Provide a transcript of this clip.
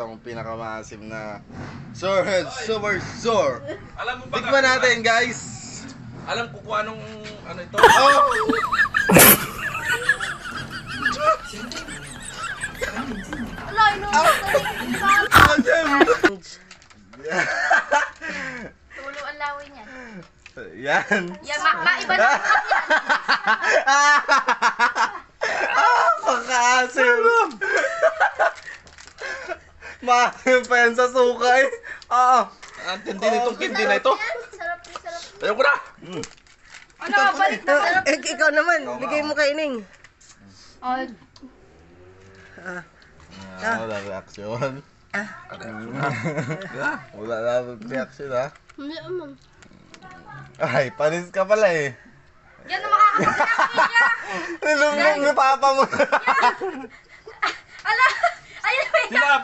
itong pinakamaasim na Sorehead Super Sour. Alam mo ba? Tikman natin, guys. Alam ko kung anong ano ito. Oh! Ala, tulo ang laway niya. Yan. Yan, maiba na yan. Pakaasim. Maasim pa yan sa suka eh. Ang tindi nitong kindi na ito. Sarap din, sarap din. Ayoko na. Ano, balik na. Sarap. Ikaw naman, bigay mo kay Ining. Oh, Wala reaksyon. Wala na reaksyon ha. hindi naman. Ay, panis ka pala eh. Yan na makakapag-reaction niya. Nilumong ni Papa mo. Ala, ayun, Sila